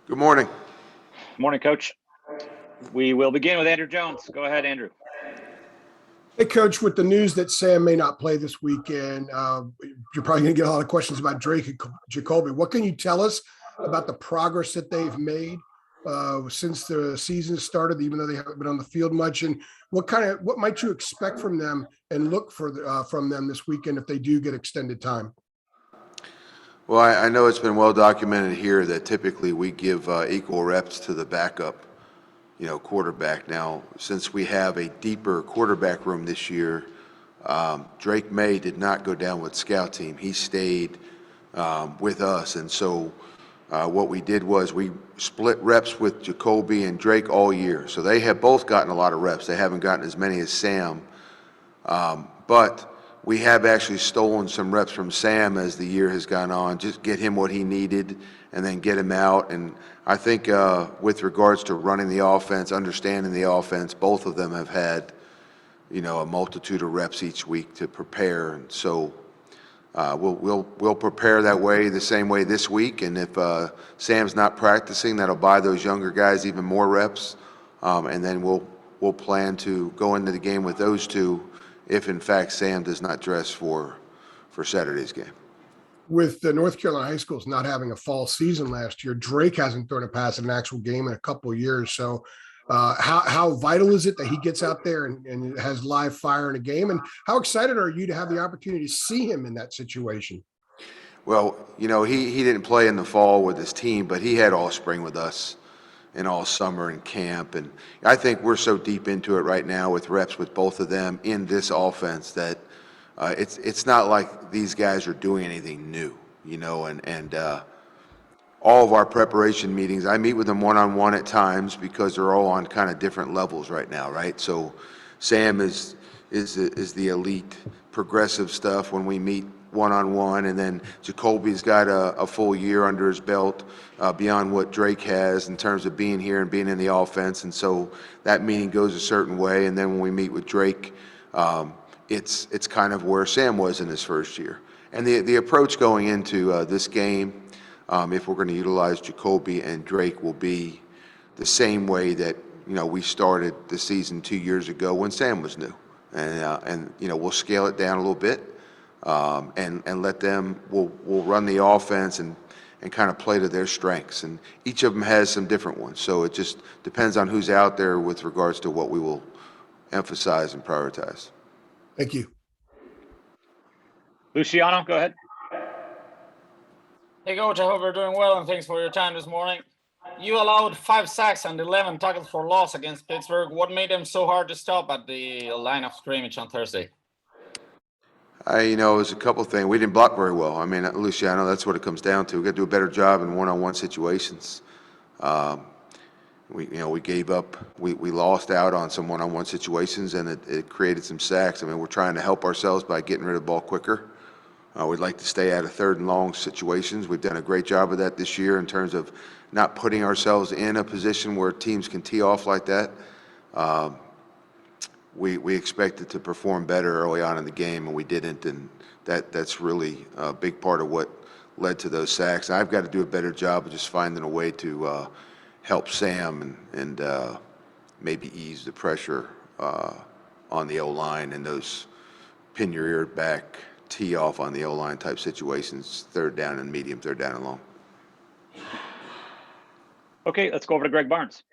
Good morning. Morning, Coach. We will begin with Andrew Jones. Go ahead, Andrew. Hey, Coach, with the news that Sam may not play this weekend, you're probably going to get a lot of questions about Drake and Jacoby. What can you tell us about the progress that they've made since the season started, even though they haven't been on the field much? And what might you expect from them and look for from them this weekend if they do get extended time? Well, I know it's been well documented here that typically we give equal reps to the backup, quarterback. Now, since we have a deeper quarterback room this year, Drake May did not go down with scout team. He stayed with us. And so what we did was we split reps with Jacoby and Drake all year. So they have both gotten a lot of reps. They haven't gotten as many as Sam. But we have actually stolen some reps from Sam as the year has gone on, just get him what he needed and then get him out. And I think with regards to running the offense, understanding the offense, both of them have had, a multitude of reps each week to prepare. And so we'll prepare that way, the same way this week. And if Sam's not practicing, that'll buy those younger guys even more reps. And then we'll plan to go into the game with those two if in fact Sam does not dress for Saturday's game. With the North Carolina high schools not having a fall season last year, Drake hasn't thrown a pass in an actual game in a couple of years. So how vital is it that he gets out there and has live fire in a game? And how excited are you to have the opportunity to see him in that situation? Well, he didn't play in the fall with his team, but he had all spring with us and all summer in camp. And I think we're so deep into it right now with reps with both of them in this offense that it's not like these guys are doing anything new, and all of our preparation meetings, I meet with them one-on-one at times because they're all on kind of different levels right now, right? So Sam is the elite progressive stuff when we meet one-on-one, and then Jacoby's got a full year under his belt beyond what Drake has in terms of being here and being in the offense, and so that meeting goes a certain way. And then when we meet with Drake, it's kind of where Sam was in his first year. And the approach going into this game, if we're going to utilize Jacoby and Drake, will be the same way that we started the season 2 years ago when Sam was new, and we'll scale it down a little bit. And let them, we'll run the offense and kind of play to their strengths. And each of them has some different ones. So it just depends on who's out there with regards to what we will emphasize and prioritize. Thank you. Luciano, go ahead. Hey, Coach, I hope you're doing well, and thanks for your time this morning. You allowed 5 sacks and 11 tackles for loss against Pittsburgh. What made them so hard to stop at the line of scrimmage on Thursday? It was a couple of things. We didn't block very well. I mean, Luciano, that's what it comes down to. We got to do a better job in one-on-one situations. We gave up. We lost out on some one-on-one situations, and it created some sacks. I mean, we're trying to help ourselves by getting rid of the ball quicker. We'd like to stay out of third and long situations. We've done a great job of that this year in terms of not putting ourselves in a position where teams can tee off like that. We expected to perform better early on in the game, and we didn't, and that's really a big part of what led to those sacks. I've got to do a better job of just finding a way to help Sam and maybe ease the pressure on the O-line and those pin your ear back, tee off on the O-line type situations, third down and medium, third down and long. Okay, let's go over to Greg Barnes.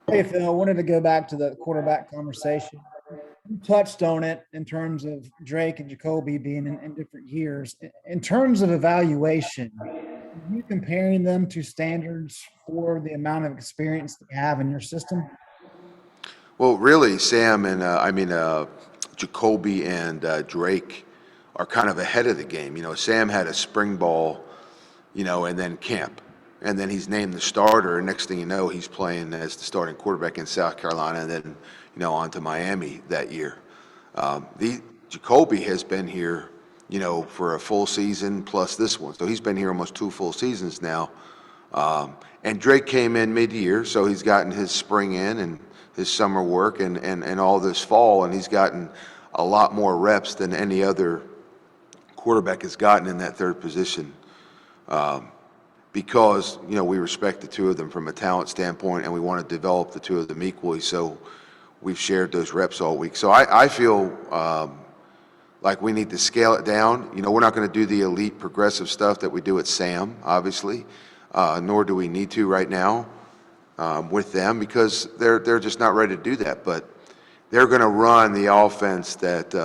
Hey, Phil, I wanted to go back to the quarterback conversation. You touched on it in terms of Drake and Jacoby being in different years. In terms of evaluation, are you comparing them to standards for the amount of experience they have in your system? Well, really, Sam and Jacoby and Drake are kind of ahead of the game. Sam had a spring ball, and then camp. And then he's named the starter, and next thing you know, he's playing as the starting quarterback in South Carolina, and then, on to Miami that year. Jacoby has been here, for a full season plus this one. So he's been here almost 2 full seasons now. And Drake came in mid-year, so he's gotten his spring in and his summer work and all this fall, and he's gotten a lot more reps than any other quarterback has gotten in that third position. because, we respect the two of them from a talent standpoint, and we want to develop the two of them equally. So we've shared those reps all week. So I feel like we need to scale it down. We're not going to do the elite progressive stuff that we do at Sam, obviously, nor do we need to right now with them, because they're just not ready to do that. But they're going to run the offense that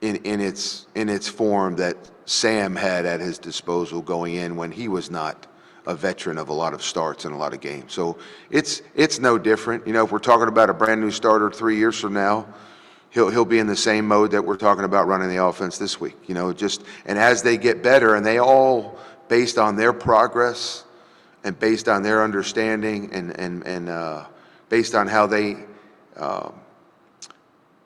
in its form that Sam had at his disposal going in when he was not a veteran of a lot of starts and a lot of games. So it's no different. If we're talking about a brand new starter 3 years from now, he'll be in the same mode that we're talking about running the offense this week. And as they get better, and they all, based on their progress and based on their understanding and based on how they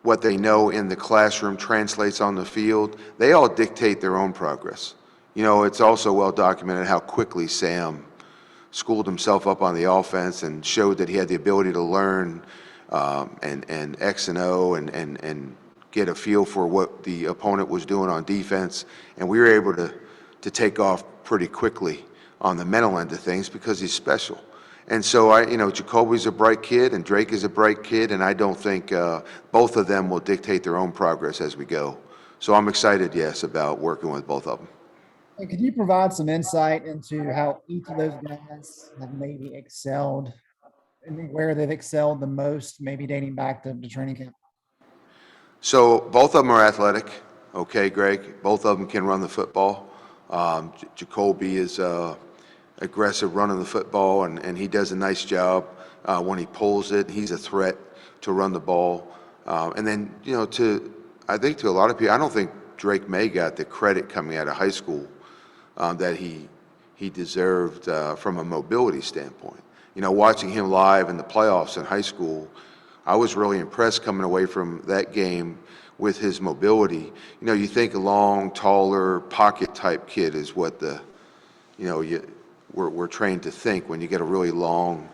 what they know in the classroom translates on the field, they all dictate their own progress. It's also well documented how quickly Sam schooled himself up on the offense and showed that he had the ability to learn and X and O and get a feel for what the opponent was doing on defense. And we were able to take off pretty quickly on the mental end of things because he's special. And so Jacoby's a bright kid and Drake is a bright kid, and I don't think both of them will dictate their own progress as we go. So I'm excited, yes, about working with both of them. And could you provide some insight into how each of those guys have maybe excelled and where they've excelled the most, maybe dating back to training camp? So both of them are athletic, okay, Greg? Both of them can run the football. Jacoby is aggressive running the football, and he does a nice job when he pulls it. He's a threat to run the ball. And then, I think to a lot of people, I don't think Drake May got the credit coming out of high school that he deserved from a mobility standpoint. Watching him live in the playoffs in high school, I was really impressed coming away from that game with his mobility. You think a long, taller, pocket-type kid is what we're trained to think when you get a really long,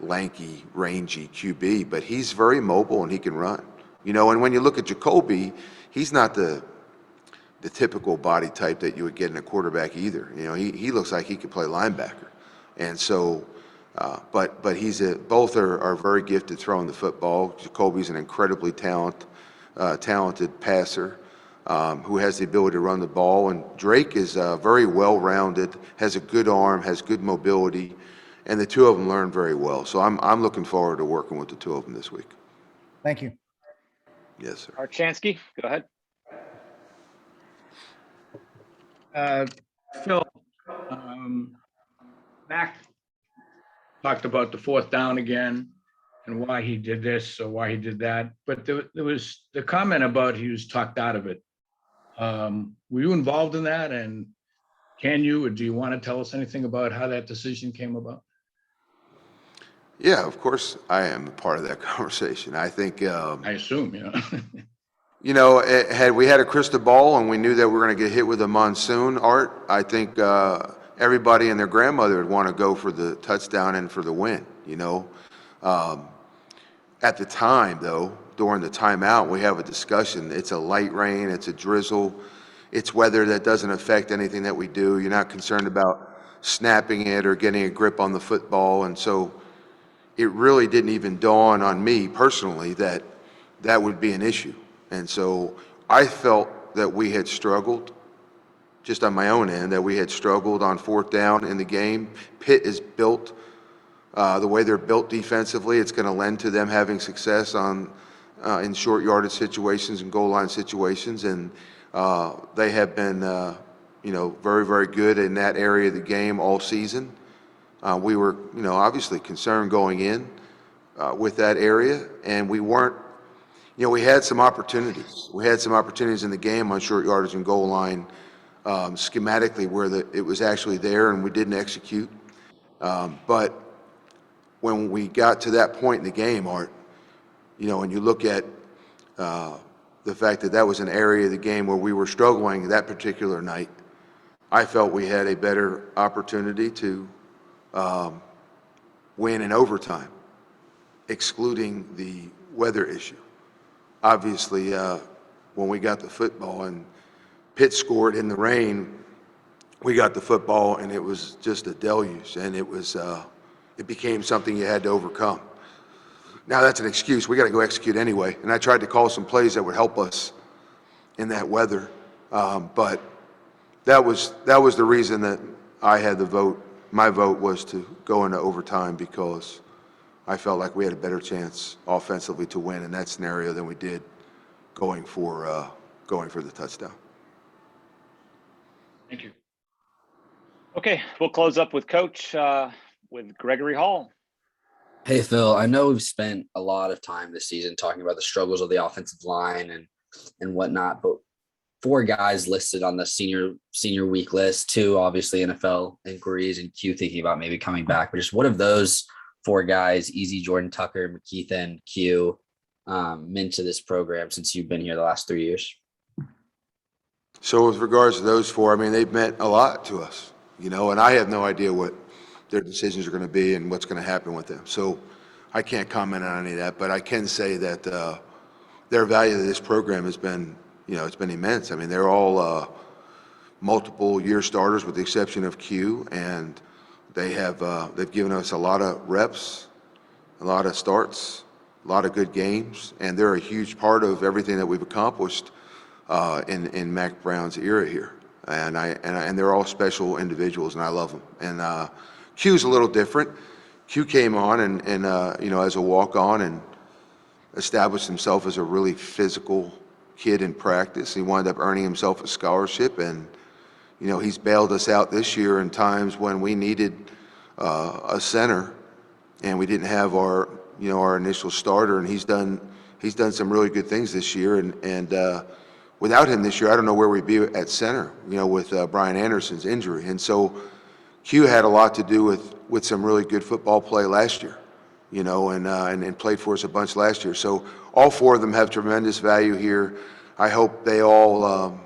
lanky, rangy QB, but he's very mobile and he can run. And when you look at Jacoby, he's not the typical body type that you would get in a quarterback either. He looks like he could play linebacker. And so, but both are very gifted throwing the football. Jacoby's an incredibly talented passer who has the ability to run the ball. And Drake is very well-rounded, has a good arm, has good mobility, and the two of them learn very well. So I'm looking forward to working with the two of them this week. Thank you. Yes, sir. Archansky, go ahead. Phil, Mac talked about the fourth down again and why he did this or why he did that. But there was the comment about he was talked out of it. Were you involved in that? And can you, or do you want to tell us anything about how that decision came about? Yeah, of course I am a part of that conversation. I think, I assume, yeah. had we had a crystal ball and we knew that we were going to get hit with a monsoon, Art, I think everybody and their grandmother would want to go for the touchdown and for the win, At the time, though, during the timeout, we have a discussion. It's a light rain, it's a drizzle, it's weather that doesn't affect anything that we do. You're not concerned about snapping it or getting a grip on the football. And so it really didn't even dawn on me personally that that would be an issue. And so I felt that we had struggled, just on my own end, that we had struggled on fourth down in the game. Pitt is built, the way they're built defensively, it's going to lend to them having success in short yardage situations and goal line situations. And they have been, very, very good in that area of the game all season. We were, obviously concerned going in with that area, and we weren't. We had some opportunities. We had some opportunities in the game on short yardage and goal line, schematically where it was actually there, and we didn't execute. But when we got to that point in the game, Art, when you look at the fact that that was an area of the game where we were struggling that particular night, I felt we had a better opportunity to win in overtime, excluding the weather issue. Obviously, when we got the football and Pitt scored in the rain, we got the football and it was just a deluge, and it became something you had to overcome. Now that's an excuse. We got to go execute anyway. And I tried to call some plays that would help us in that weather. But that was the reason that I had the vote. My vote was to go into overtime because I felt like we had a better chance offensively to win in that scenario than we did going for the touchdown. Thank you. Okay, we'll close up with Coach with Gregory Hall. Hey, Phil, I know we've spent a lot of time this season talking about the struggles of the offensive line and whatnot, but 4 guys listed on the senior week list, 2 obviously NFL inquiries, and Q thinking about maybe coming back. But just what of those 4 guys, Easy, Jordan Tucker, McKeith, and Q, meant to this program since you've been here the last 3 years? So with regards to those 4, I mean, they've meant a lot to us, and I have no idea what their decisions are going to be and what's going to happen with them. So I can't comment on any of that, but I can say that their value to this program has been, it's been immense. I mean, they're all multiple year starters with the exception of Q, and they've given us a lot of reps, a lot of starts, a lot of good games, and they're a huge part of everything that we've accomplished in Mac Brown's era here. And they're all special individuals, and I love them. And Q's a little different. Q came on and as a walk-on and established himself as a really physical kid in practice. He wound up earning himself a scholarship, and he's bailed us out this year in times when we needed a center and we didn't have our initial starter, and he's done some really good things this year, and without him this year, I don't know where we'd be at center, with Brian Anderson's injury. And so Q had a lot to do with some really good football play last year, and played for us a bunch last year. So all 4 of them have tremendous value here. I hope they all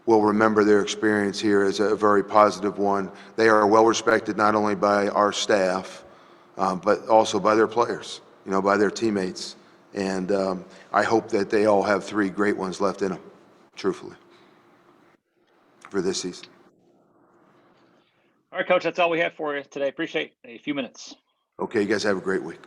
will remember their experience here as a very positive one. They are well respected not only by our staff, but also by their players, by their teammates. And I hope that they all have 3 great ones left in them, truthfully, for this season. All right, Coach, that's all we have for you today. Appreciate a few minutes. Okay, you guys have a great week.